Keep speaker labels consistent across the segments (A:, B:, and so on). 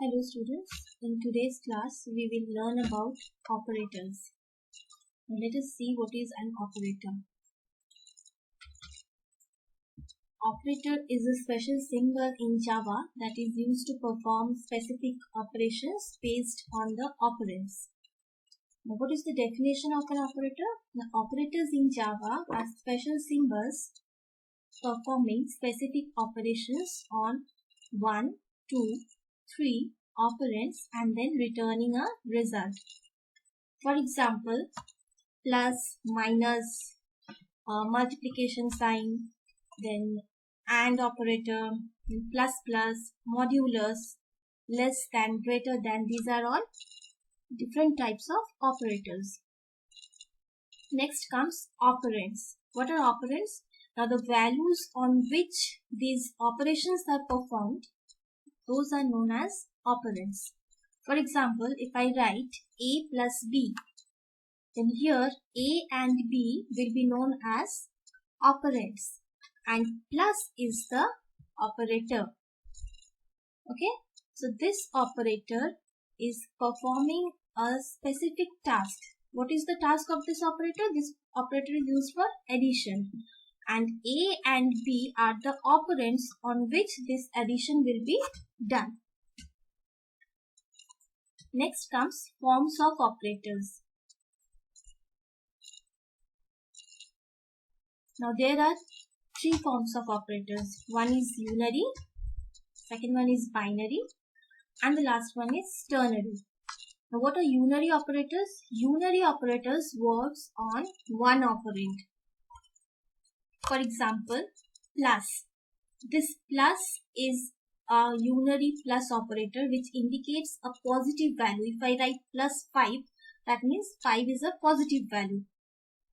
A: Hello students, in today's class we will learn about operators. Now let us see what is an operator. Operator is a special symbol in Java that is used to perform specific operations based on the operands. Now what is the definition of an operator? The operators in Java are special symbols performing specific operations on 1, 2, 3 operands and then returning a result. For example, plus, minus, multiplication sign, then AND operator, plus plus, modulus, less than, greater than. These are all different types of operators. Next comes operands. What are operands? Now the values on which these operations are performed, those are known as operands. For example, if I write A plus B, then here A and B will be known as operands and plus is the operator. Okay, so this operator is performing a specific task. What is the task of this operator? This operator is used for addition, and A and B are the operands on which this addition will be done. Next comes forms of operators. Now there are three forms of operators. One is unary, second one is binary, and the last one is ternary. Now what are unary operators? Unary operators works on one operand. For example, plus. This plus is a unary plus operator which indicates a positive value. If I write plus 5, that means 5 is a positive value.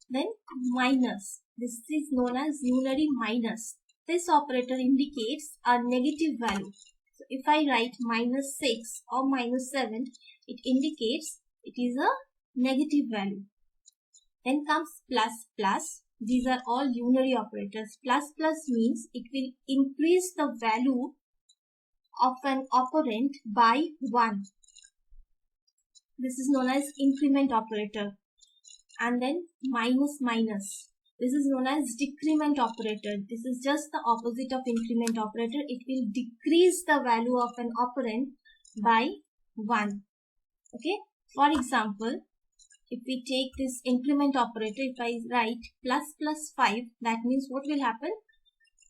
A: Then minus. This is known as unary minus. This operator indicates a negative value. So if I write minus 6 or minus 7, it indicates it is a negative value. Then comes plus plus. These are all unary operators. Plus plus means it will increase the value of an operand by 1. This is known as increment operator. And then minus minus. This is known as decrement operator. This is just the opposite of increment operator. It will decrease the value of an operand by 1. Okay. For example, if we take this increment operator, if I write plus plus 5, that means what will happen?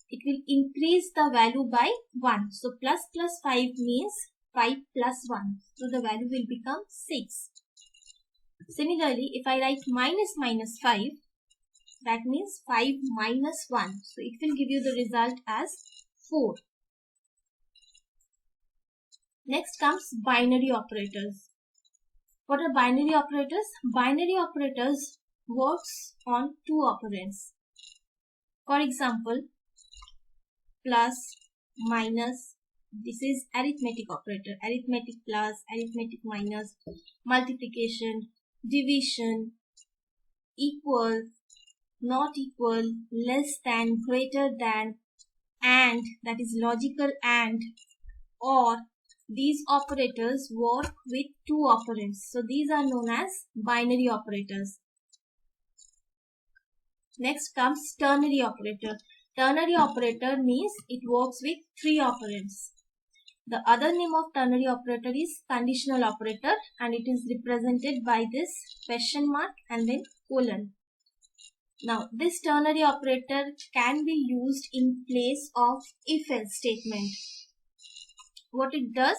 A: It will increase the value by 1. So plus plus 5 means 5 plus 1. So the value will become 6. Similarly, if I write minus minus 5, that means 5 minus 1. So it will give you the result as 4. Next comes binary operators. What are binary operators? Binary operators works on two operands. For example, plus, minus, this is arithmetic operator. Arithmetic plus, arithmetic minus, multiplication, division, equal, not equal, less than, greater than, and, that is logical and, or. These operators work with two operands. So these are known as binary operators. Next comes ternary operator. Ternary operator means it works with three operands. The other name of ternary operator is conditional operator and it is represented by this question mark and then colon. Now this ternary operator can be used in place of if-else statement. What it does,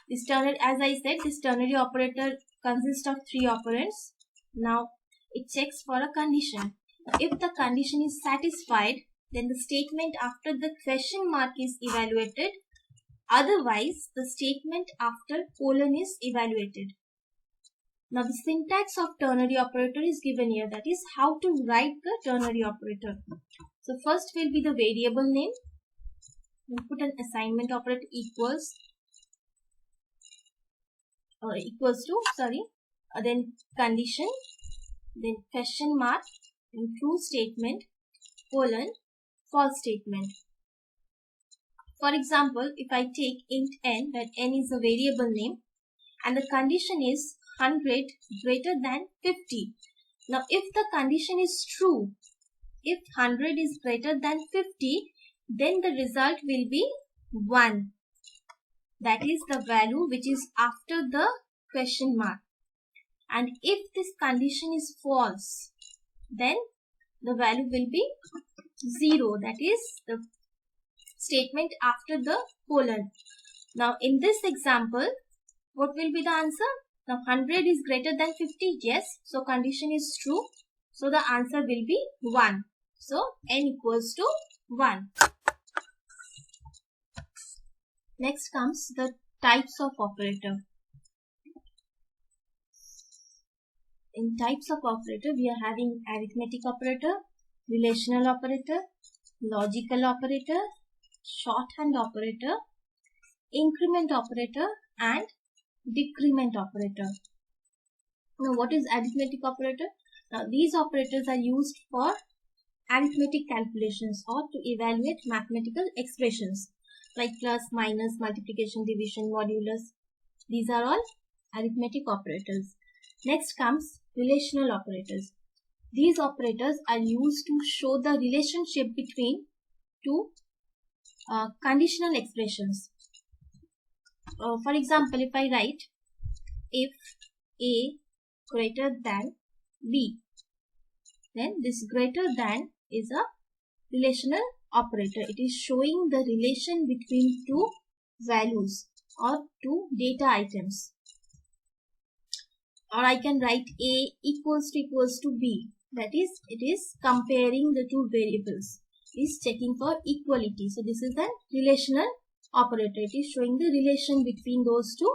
A: this ternary, as I said, this ternary operator consists of three operands. Now it checks for a condition. If the condition is satisfied, then the statement after the question mark is evaluated. Otherwise, the statement after colon is evaluated. Now the syntax of ternary operator is given here. That is how to write the ternary operator. So first will be the variable name. We'll put an assignment operator equals to, then condition, then question mark, then true statement, colon, false statement. For example, if I take int n, where n is a variable name, and the condition is 100 greater than 50. Now, if the condition is true, if 100 is greater than 50, then the result will be 1. That is the value which is after the question mark. And if this condition is false, then the value will be 0. That is the statement after the colon. Now, in this example, what will be the answer? Now, 100 is greater than 50. Yes. So, condition is true. So, the answer will be 1. So, n equals to 1. Next comes the types of operator. In types of operator, we are having arithmetic operator, relational operator, logical operator, shorthand operator, increment operator, and decrement operator. Now, what is arithmetic operator? Now, these operators are used for arithmetic calculations or to evaluate mathematical expressions like plus, minus, multiplication, division, modulus. These are all arithmetic operators. Next comes relational operators. These operators are used to show the relationship between two conditional expressions. For example, if I write if A greater than B, then this greater than is a relational operator. It is showing the relation between two values or two data items. Or I can write A equals to B. That is, it is comparing the two variables. It is checking for equality. So, this is a relational operator. It is showing the relation between those two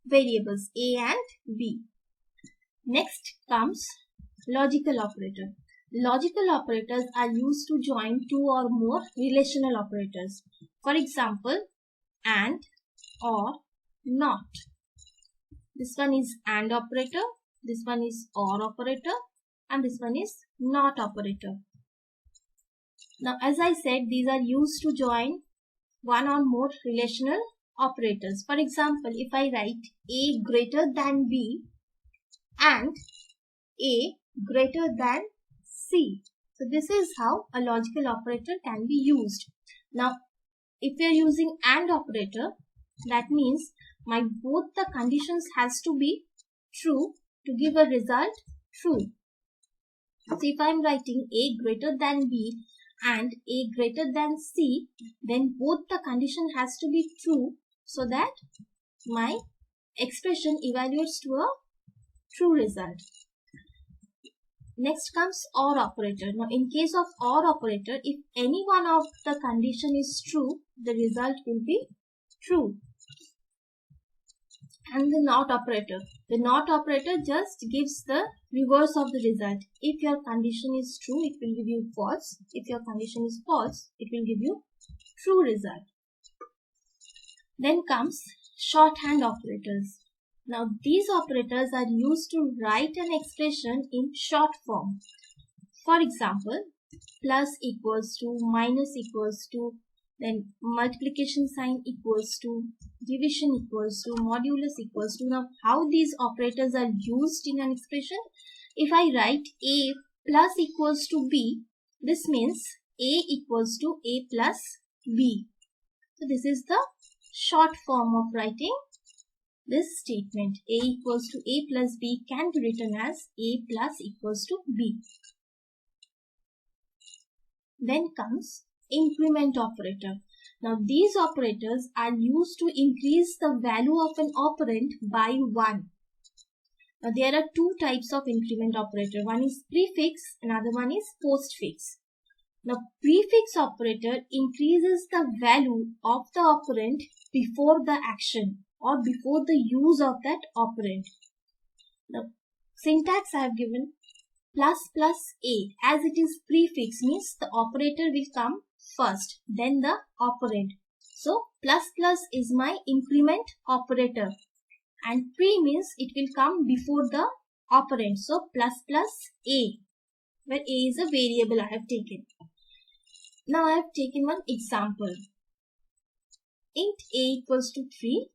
A: variables A and B. Next comes logical operator. Logical operators are used to join two or more relational operators. For example, and, or, not. This one is and operator, this one is or operator, and this one is not operator. Now, as I said, these are used to join one or more relational operators. For example, if I write A greater than B and A greater than C. So, this is how a logical operator can be used. Now, if we are using AND operator, that means both the conditions has to be true to give a result true. So, if I am writing A greater than B and A greater than C, then both the condition has to be true so that my expression evaluates to a true result. Next comes OR operator. Now, in case of OR operator, if any one of the condition is true, the result will be true. And the NOT operator. The NOT operator just gives the reverse of the result. If your condition is true, it will give you false. If your condition is false, it will give you true result. Then comes shorthand operators. Now, these operators are used to write an expression in short form. For example, plus equals to, minus equals to, then multiplication sign equals to, division equals to, modulus equals to. Now, how these operators are used in an expression? If I write A plus equals to B, this means A equals to A plus B. So, this is the short form of writing this statement. A equals to A plus B can be written as A plus equals to B. Then comes increment operator. Now, these operators are used to increase the value of an operand by 1. Now, there are two types of increment operator. One is prefix, another one is postfix. Now, prefix operator increases the value of the operand before the action or before the use of that operand. Now, syntax I have given plus plus A, as it is prefix means the operator will come first, then the operand. So, plus plus is my increment operator and pre means it will come before the operand. So, plus plus A, where A is a variable I have taken. Now, I have taken one example. int a equals to 3,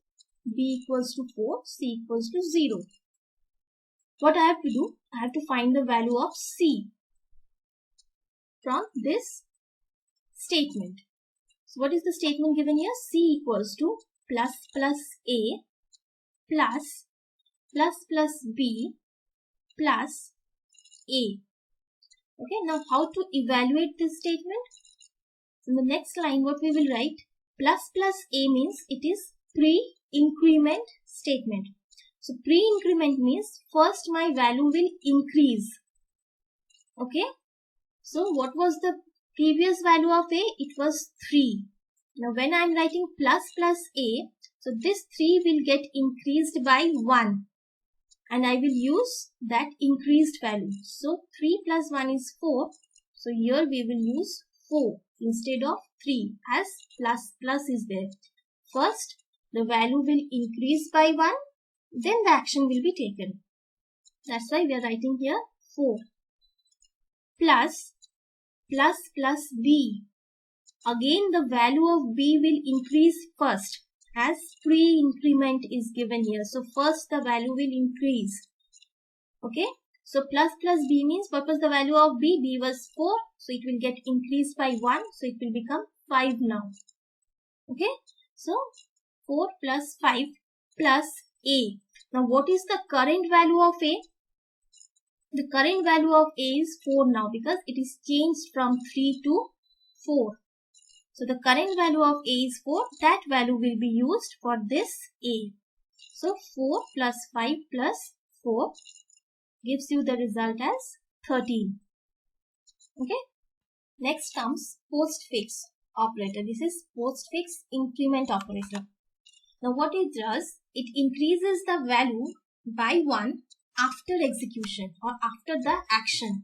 A: b equals to 4, c equals to 0. What I have to do? I have to find the value of c from this statement. So what is the statement given here? C equals to plus plus a plus b plus a. Okay, now how to evaluate this statement? In the next line, what we will write? Plus plus a means it is pre-increment statement. So pre-increment means first my value will increase. Okay. So what was the previous value of a? It was 3. Now when I am writing plus plus a, so this 3 will get increased by 1. And I will use that increased value. So 3 plus 1 is 4. So here we will use 4 instead of 3 as plus plus is there. First the value will increase by 1. Then the action will be taken. That's why we are writing here 4 plus b. Again the value of b will increase first as pre-increment is given here. So first the value will increase. Okay. So plus b means what was the value of b? B was 4. So it will get increased by 1. So it will become 5 now. Okay. So 4 plus 5 plus a. Now what is the current value of a? The current value of a is 4 now because it is changed from 3 to 4. So the current value of a is 4. That value will be used for this a. So 4 plus 5 plus 4 gives you the result as 13. Okay. Next comes postfix operator. This is postfix increment operator. Now what it does, it increases the value by 1 after execution or after the action.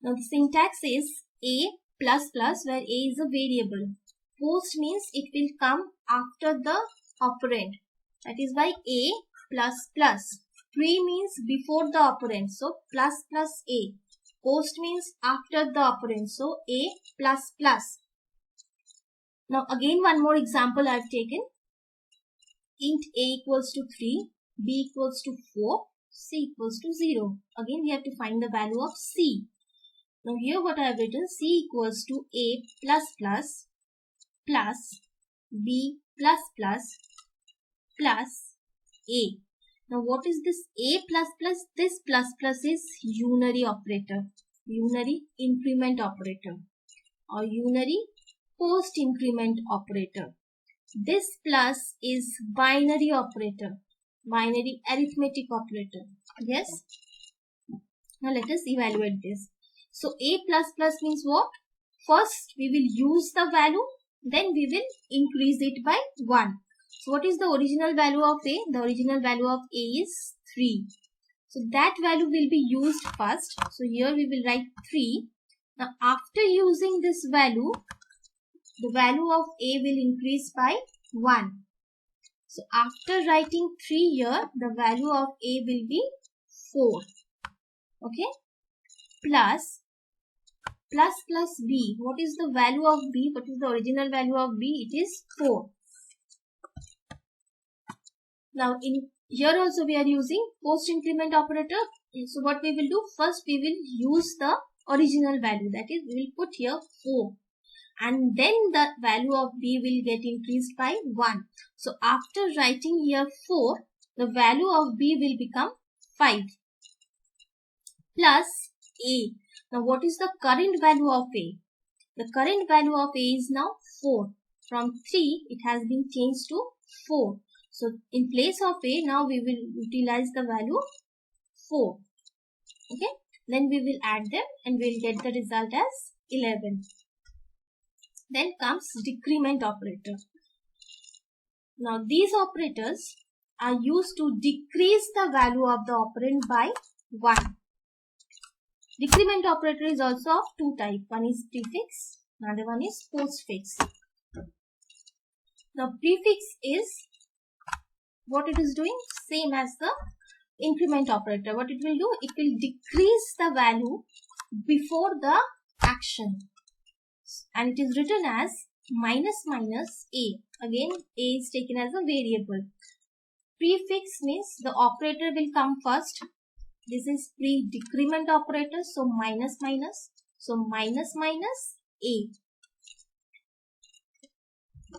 A: Now the syntax is a plus plus where a is a variable. Post means it will come after the operand. That is why a plus plus. Pre means before the operand. So plus plus a. Post means after the operand. So a plus plus. Now again one more example I have taken. Int a equals to 3, b equals to 4, c equals to 0. Again we have to find the value of c. Now here what I have written, c equals to a plus plus plus b plus plus plus a. Now what is this a plus plus? This plus plus is unary operator, unary increment operator or unary post increment operator. This plus is binary operator, binary arithmetic operator. Yes. Now let us evaluate this. So a plus plus means what? First we will use the value, then we will increase it by 1. So what is the original value of a? The original value of a is 3. So that value will be used first. So here we will write 3. Now after using this value, the value of a will increase by 1. So after writing 3 here, the value of a will be 4. Okay. Plus b. What is the value of b? What is the original value of b? It is 4. Now in here also we are using post increment operator. So what we will do? First we will use the original value. That is, we will put here 4. And then the value of b will get increased by 1. So after writing here 4, the value of b will become 5 plus a. Now what is the current value of a? The current value of a is now 4. From 3 it has been changed to 4. So in place of a, now we will utilize the value 4. Okay. Then we will add them and we will get the result as 11. Then comes decrement operator. Now these operators are used to decrease the value of the operand by 1. Decrement operator is also of two types. One is prefix, another one is postfix. Now prefix is what it is doing? Same as the increment operator. What it will do? It will decrease the value before the action. And it is written as minus minus a. Again, a is taken as a variable. Prefix means the operator will come first. This is pre-decrement operator, so minus minus. So minus minus a.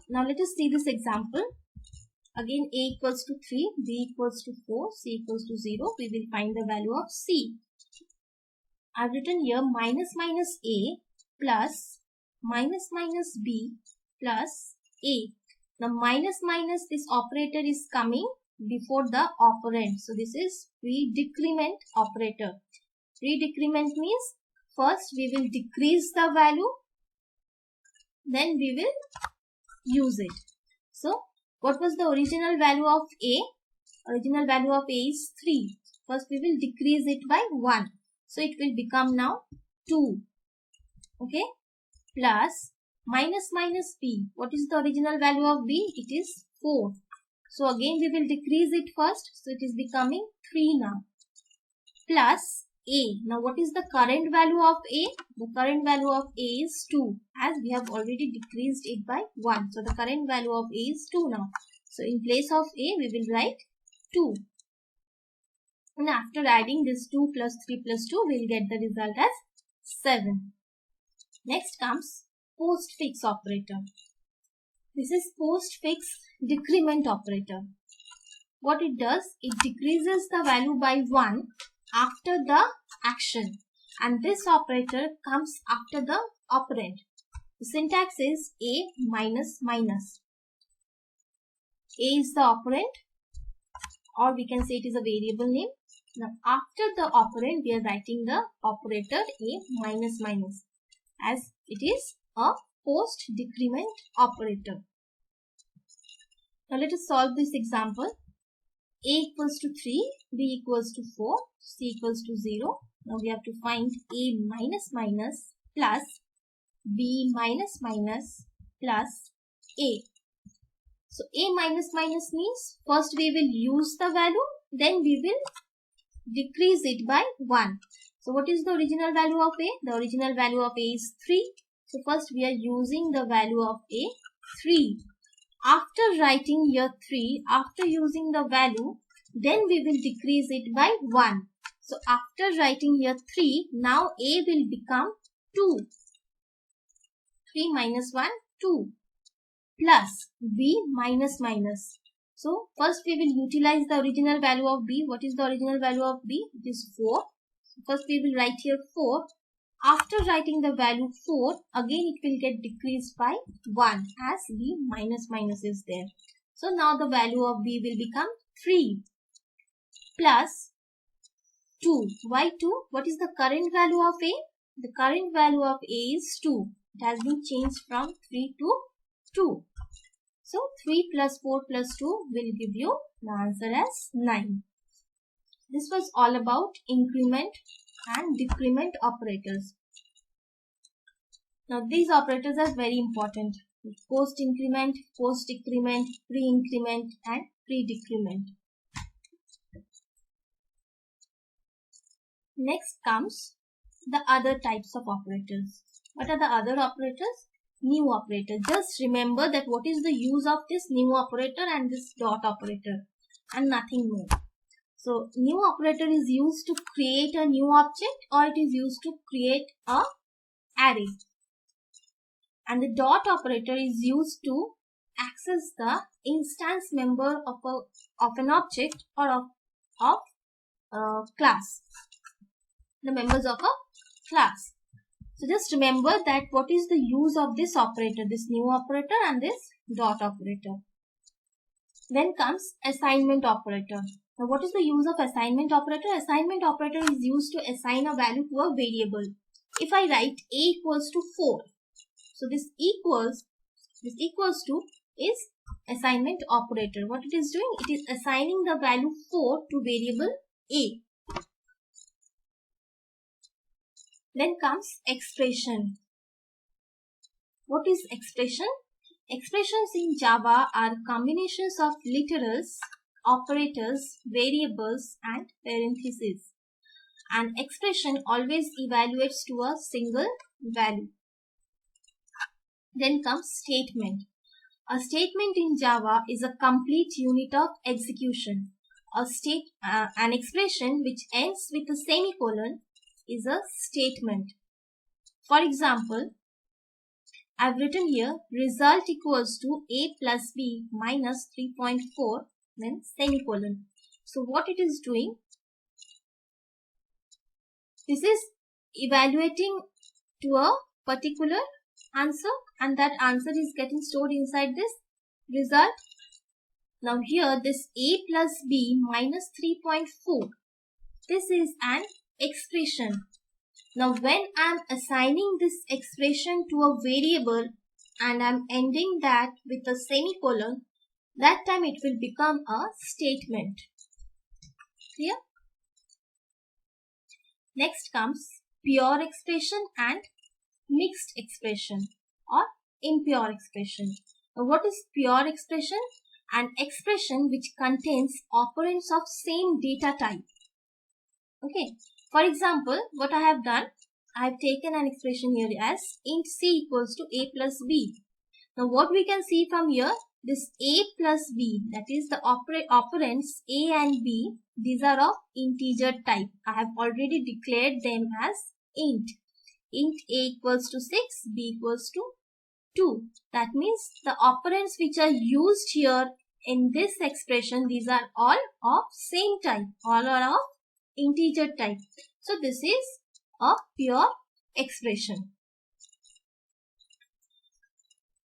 A: Now let us see this example. Again, a equals to 3, b equals to 4, c equals to 0. We will find the value of c. I have written here minus minus a plus minus minus b plus a. Now minus minus, this operator is coming before the operand. So this is pre-decrement operator. Pre-decrement means first we will decrease the value, then we will use it. So what was the original value of a? Original value of a is 3. First we will decrease it by 1. So it will become now 2. Okay. Plus minus minus b. What is the original value of b? It is 4. So again we will decrease it first. So it is becoming 3 now. Plus a. Now what is the current value of a? The current value of a is 2, as we have already decreased it by 1. So the current value of a is 2 now. So in place of a we will write 2. And after adding this 2 plus 3 plus 2, we will get the result as 7. Next comes postfix operator. This is postfix decrement operator. What it does, it decreases the value by 1 after the action, and this operator comes after the operand. The syntax is a minus minus. A is the operand, or we can say it is a variable name. Now after the operand we are writing the operator a minus minus, as it is a post decrement operator. Now let us solve this example. A equals to 3, b equals to 4, c equals to 0. Now we have to find a minus minus plus b minus minus plus a. So a minus minus means first we will use the value, then we will decrease it by 1. So what is the original value of a? The original value of a is 3. So first we are using the value of a 3. After writing here 3, after using the value, then we will decrease it by 1. So after writing here 3, now a will become 2. 3 minus 1, 2. Plus b minus minus. So first we will utilize the original value of b. What is the original value of b? It is 4. First we will write here 4. After writing the value 4, again it will get decreased by 1, as b minus minus is there. So now the value of b will become 3 plus 2. Why 2? What is the current value of a? The current value of a is 2. It has been changed from 3 to 2. So 3 plus 4 plus 2 will give you the answer as 9. This was all about increment and decrement operators. Now these operators are very important. Post increment, post decrement, pre-increment and pre-decrement. Next comes the other types of operators. What are the other operators? New operator. Just remember that what is the use of this new operator and this dot operator, and nothing more. So new operator is used to create a new object, or it is used to create a array. And the dot operator is used to access the instance member of an object or of a class. The members of a class. So just remember that what is the use of this operator, this new operator and this dot operator. Then comes assignment operator. Now what is the use of assignment operator? Assignment operator is used to assign a value to a variable. If I write a equals to 4, so this equals to is assignment operator. What it is doing? It is assigning the value 4 to variable a. Then comes expression. What is expression? Expressions in Java are combinations of literals, operators, variables and parentheses. An expression always evaluates to a single value. Then comes statement. A statement in Java is a complete unit of execution. An expression which ends with a semicolon is a statement. For example, I've written here result equals to a plus b minus 3.4, then semicolon. So what it is doing, this is evaluating to a particular answer, and that answer is getting stored inside this result. Now here this a plus b minus 3.4, this is an expression. Now when I am assigning this expression to a variable and I am ending that with a semicolon, that time it will become a statement. Clear? Next comes pure expression and mixed expression or impure expression. Now what is pure expression? An expression which contains operands of same data type. Okay. For example, what I have done, I have taken an expression here as int c equals to a plus b. Now what we can see from here, this a plus b, that is the operands a and b, these are of integer type. I have already declared them as int. Int a equals to 6, b equals to 2. That means the operands which are used here in this expression, these are all of same type, all are of integer type. So this is a pure expression.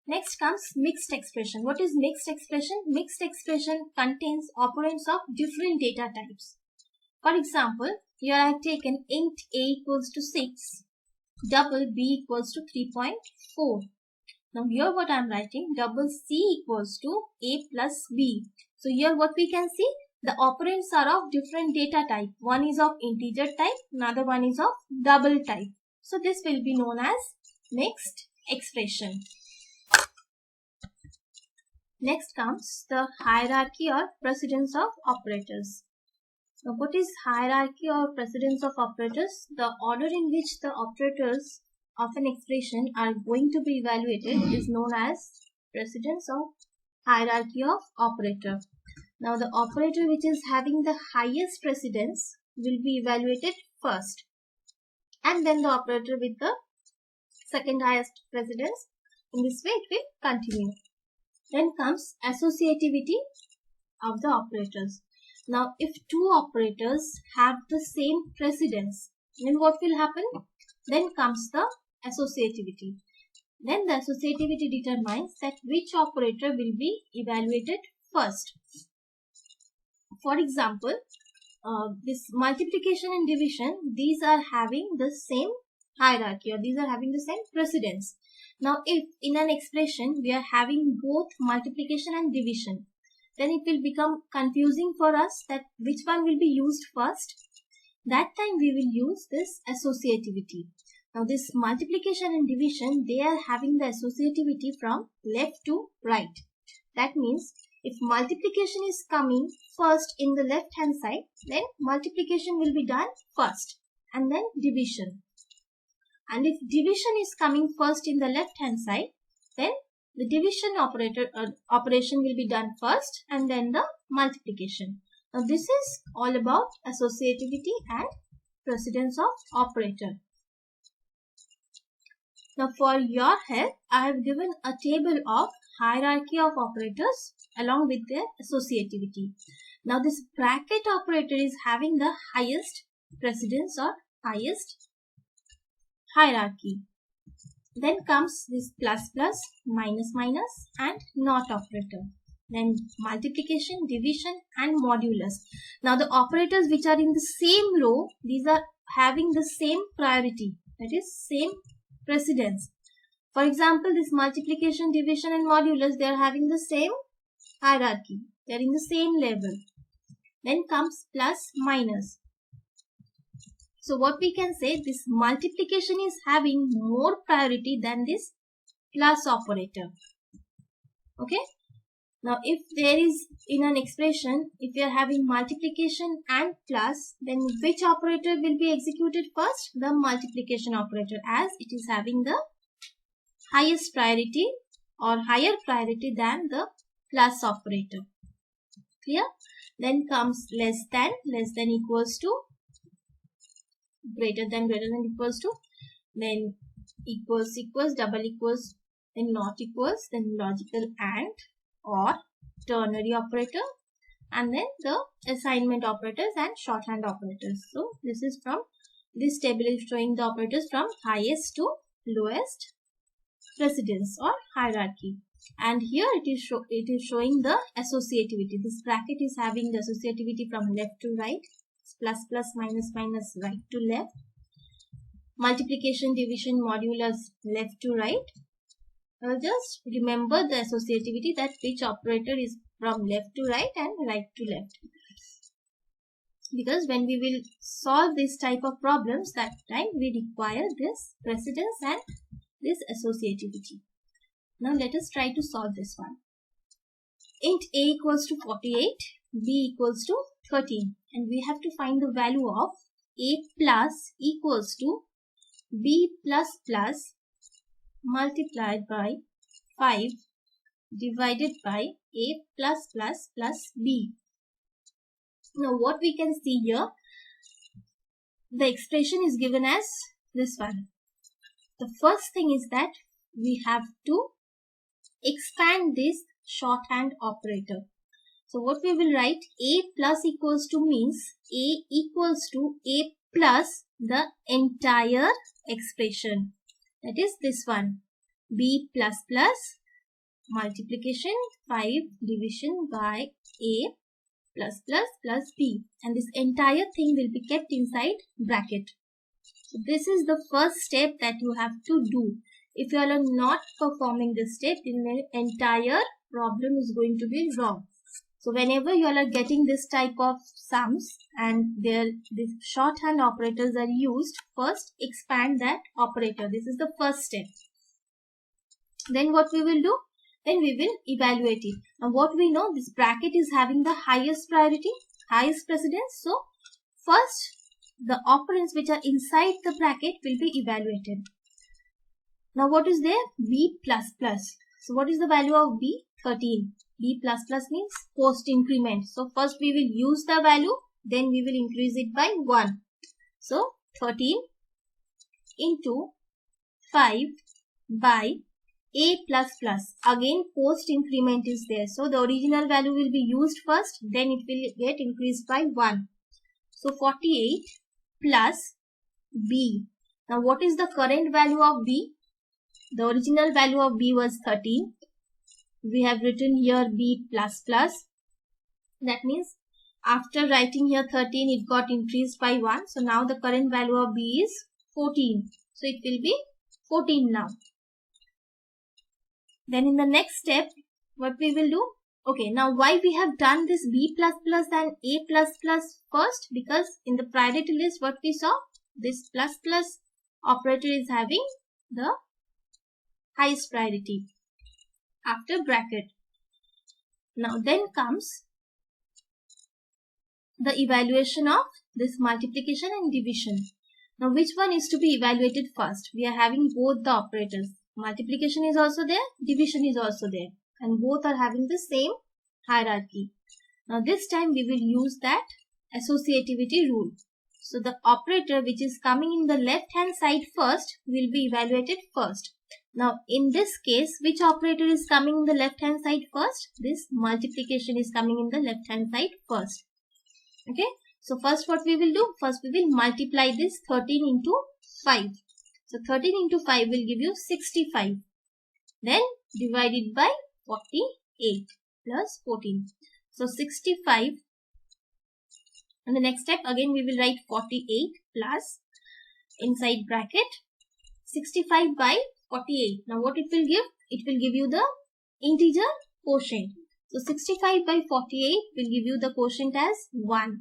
A: Next comes mixed expression. What is mixed expression? Mixed expression contains operands of different data types. For example, here I have taken int a equals to 6, double b equals to 3.4. Now here what I am writing, double c equals to a plus b. So here what we can see, the operands are of different data type. One is of integer type, another one is of double type. So this will be known as mixed expression. Next comes the hierarchy or precedence of operators. Now what is hierarchy or precedence of operators? The order in which the operators of an expression are going to be evaluated is known as precedence or hierarchy of operator. Now the operator which is having the highest precedence will be evaluated first, and then the operator with the second highest precedence. In this way it will continue. Then comes associativity of the operators. Now if two operators have the same precedence, then what will happen? Then comes the associativity. Then the associativity determines that which operator will be evaluated first. For example, this multiplication and division, these are having the same hierarchy, or these are having the same precedence. Now if in an expression we are having both multiplication and division, then it will become confusing for us that which one will be used first. That time we will use this associativity. Now this multiplication and division, they are having the associativity from left to right. That means if multiplication is coming first in the left hand side, then multiplication will be done first and then division. And if division is coming first in the left hand side, then the division operation will be done first and then the multiplication. Now this is all about associativity and precedence of operator. Now for your help, I have given a table of hierarchy of operators along with their associativity. Now this bracket operator is having the highest precedence or highest hierarchy. Then comes this plus plus, minus minus and not operator. Then multiplication, division and modulus. Now the operators which are in the same row, these are having the same priority, that is same precedence. For example, this multiplication, division and modulus, they are having the same hierarchy. They are in the same level. Then comes plus minus. So what we can say, this multiplication is having more priority than this plus operator. Okay. Now if there is in an expression, if we are having multiplication and plus, then which operator will be executed first? The multiplication operator, as it is having the highest priority or higher priority than the plus operator. Clear? Then comes less than equals to, greater than equals to, then equals, double equals, then not equals, then logical and, or ternary operator, and then the assignment operators and shorthand operators. So this is from, this table is showing the operators from highest to lowest precedence or hierarchy. And here it is showing the associativity. This bracket is having the associativity from left to right, plus plus minus minus right to left, multiplication, division, modulus left to right. Just remember the associativity, that which operator is from left to right and right to left. Because when we will solve this type of problems, that time we require this precedence and this associativity. Now let us try to solve this one. Int a equals to 48, b equals to 13, and we have to find the value of a plus equals to b plus plus multiplied by 5 divided by a plus plus plus b. Now what we can see here, the expression is given as this one. The first thing is that we have to expand this shorthand operator. So what we will write, a plus equals to means a equals to a plus the entire expression. That is this one, b plus plus multiplication 5 division by a plus plus plus b, and this entire thing will be kept inside bracket. So this is the first step that you have to do. If you are not performing this step, then the entire problem is going to be wrong. So whenever you are getting this type of sums and the shorthand operators are used, first expand that operator. This is the first step. Then what we will do? Then we will evaluate it. Now what we know, this bracket is having the highest priority, highest precedence. So first the operands which are inside the bracket will be evaluated. Now what is there? B plus plus. So what is the value of B? 13. B plus plus means post increment. So first we will use the value, then we will increase it by 1. So 13 into 5 by a plus plus. Again post increment is there. So the original value will be used first, then it will get increased by 1. So 48 plus b. Now what is the current value of b? The original value of b was 13. We have written here b plus plus. That means after writing here 13, it got increased by 1. So now the current value of b is 14. So it will be 14 now. Then in the next step, what we will do? Okay, now why we have done this b plus plus and a plus plus first? Because in the priority list, what we saw, this plus plus operator is having the highest priority after bracket. Now then comes the evaluation of this multiplication and division. Now which one is to be evaluated first? We are having both the operators. Multiplication is also there, division is also there, and both are having the same hierarchy. Now this time we will use that associativity rule. So the operator which is coming in the left hand side first will be evaluated first. Now in this case, which operator is coming in the left hand side first? This multiplication is coming in the left hand side first. Okay. So first what we will do? First we will multiply this 13 into 5. So 13 into 5 will give you 65. Then divided by 48 plus 14. So 65. And the next step again we will write 48 plus inside bracket 65 by 48. Now what it will give? It will give you the integer quotient. So 65 by 48 will give you the quotient as 1.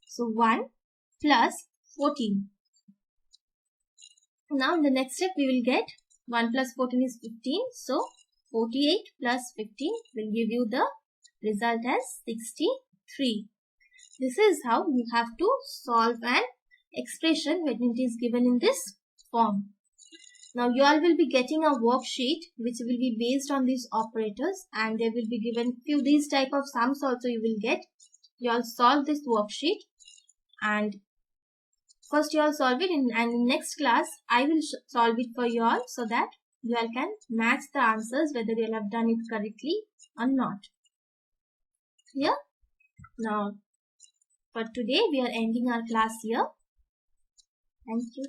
A: So 1 plus 14. Now in the next step we will get 1 plus 14 is 15. So 48 plus 15 will give you the result as 63. This is how you have to solve an expression when it is given in this form. Now you all will be getting a worksheet which will be based on these operators, and there will be given few these type of sums also you will get. You all solve this worksheet, and first you all solve it, and in next class I will solve it for you all, so that you all can match the answers whether you all have done it correctly or not. Clear? Now for today we are ending our class here. Thank you.